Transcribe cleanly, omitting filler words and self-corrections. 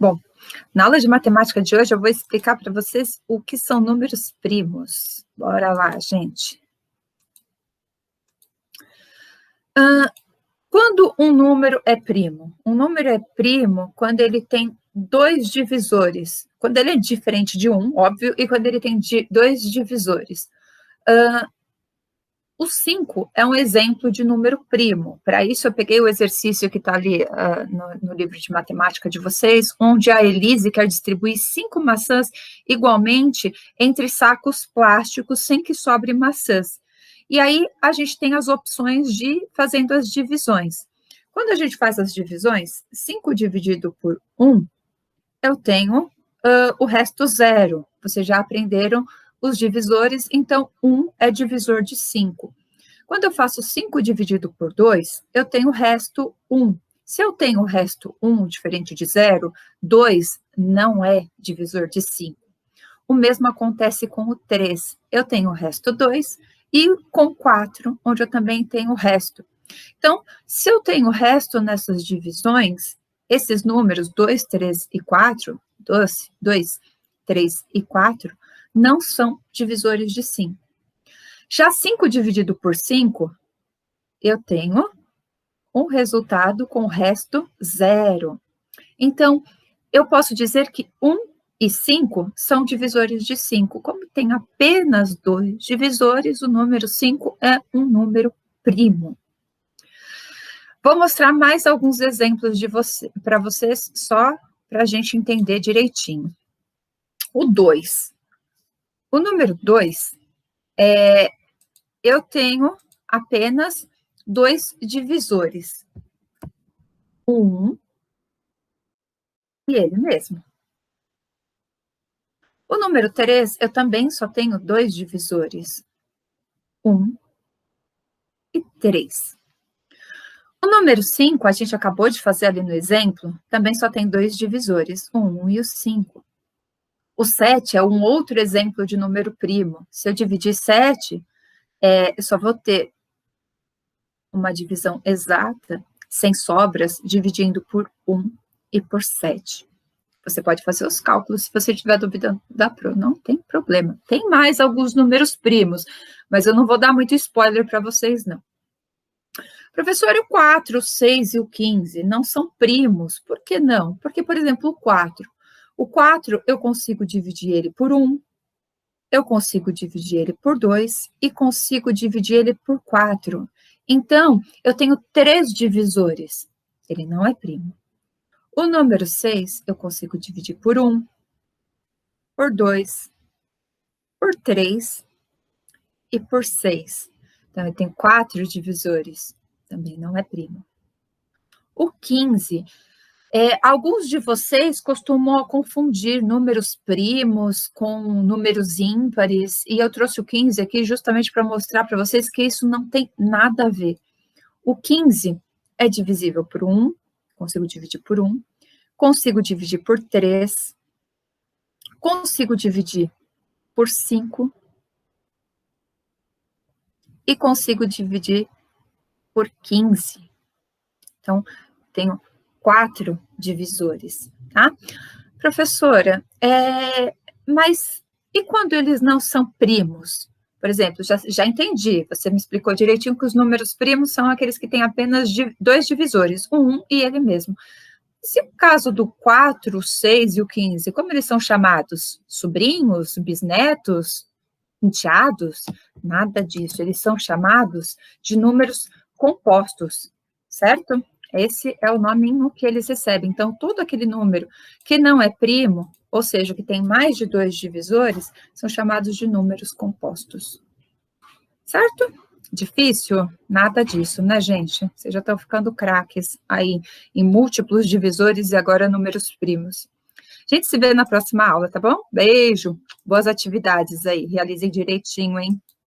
Bom, na aula de matemática de hoje eu vou explicar para vocês o que são números primos. Bora lá, gente. Quando um número é primo? Um número é primo quando ele tem dois divisores. Quando ele é diferente de um, óbvio, e quando ele tem dois divisores. O 5 é um exemplo de número primo. Para isso, eu peguei o exercício que está ali no livro de matemática de vocês, onde a Elise quer distribuir 5 maçãs igualmente entre sacos plásticos, sem que sobre maçãs. E aí, a gente tem as opções de fazendo as divisões. Quando a gente faz as divisões, 5 dividido por 1, eu tenho o resto 0. Vocês já aprenderam os divisores, então 1 é divisor de 5. Quando eu faço 5 dividido por 2, eu tenho o resto 1. Se eu tenho o resto 1, diferente de 0, 2 não é divisor de 5. O mesmo acontece com o 3. Eu tenho o resto 2 e com 4, onde eu também tenho o resto. Então, se eu tenho o resto nessas divisões, esses números 2, 3 e 4, 2, 3 e 4, não são divisores de 5. Já 5 dividido por 5, eu tenho um resultado com o resto 0. Então, eu posso dizer que 1 e 5 são divisores de 5. Como tem apenas 2 divisores, o número 5 é um número primo. Vou mostrar mais alguns exemplos para vocês, só para a gente entender direitinho. O 2. O número 2, eu tenho apenas 2 divisores. 1 e ele mesmo. O número 3, eu também só tenho 2 divisores. 1 e 3. O número 5, a gente acabou de fazer ali no exemplo, também só tem 2 divisores, o 1 e o 5. O 7 é um outro exemplo de número primo. Se eu dividir 7, eu só vou ter uma divisão exata, sem sobras, dividindo por 1 e por 7. Você pode fazer os cálculos, se você tiver dúvida da Pro, não tem problema. Tem mais alguns números primos, mas eu não vou dar muito spoiler para vocês, não. Professor, e o 4, o 6 e o 15 não são primos? Por que não? Porque, por exemplo, o 4. O 4, eu consigo dividir ele por 1, eu consigo dividir ele por 2 e consigo dividir ele por 4. Então, eu tenho 3 divisores. Ele não é primo. O número 6, eu consigo dividir por 1, por 2, por 3 e por 6. Então, eu tenho 4 divisores. Também não é primo. O 15, alguns de vocês costumam confundir números primos com números ímpares, e eu trouxe o 15 aqui justamente para mostrar para vocês que isso não tem nada a ver. O 15 é divisível por 1, consigo dividir por 1, consigo dividir por 3, consigo dividir por 5 e consigo dividir por 15. Então, tenho 4 divisores, tá? Professora, mas e quando eles não são primos? Por exemplo, já entendi, você me explicou direitinho que os números primos são aqueles que têm apenas 2 divisores, o 1 e ele mesmo. Se o caso do 4, o 6 e o 15, como eles são chamados? Sobrinhos, bisnetos, enteados? Nada disso, eles são chamados de números compostos, certo? Esse é o nome que eles recebem. Então, todo aquele número que não é primo, ou seja, que tem mais de 2 divisores, são chamados de números compostos. Certo? Difícil? Nada disso, né, gente? Vocês já estão ficando craques aí em múltiplos divisores e agora números primos. A gente se vê na próxima aula, tá bom? Beijo, boas atividades aí, realizem direitinho, hein?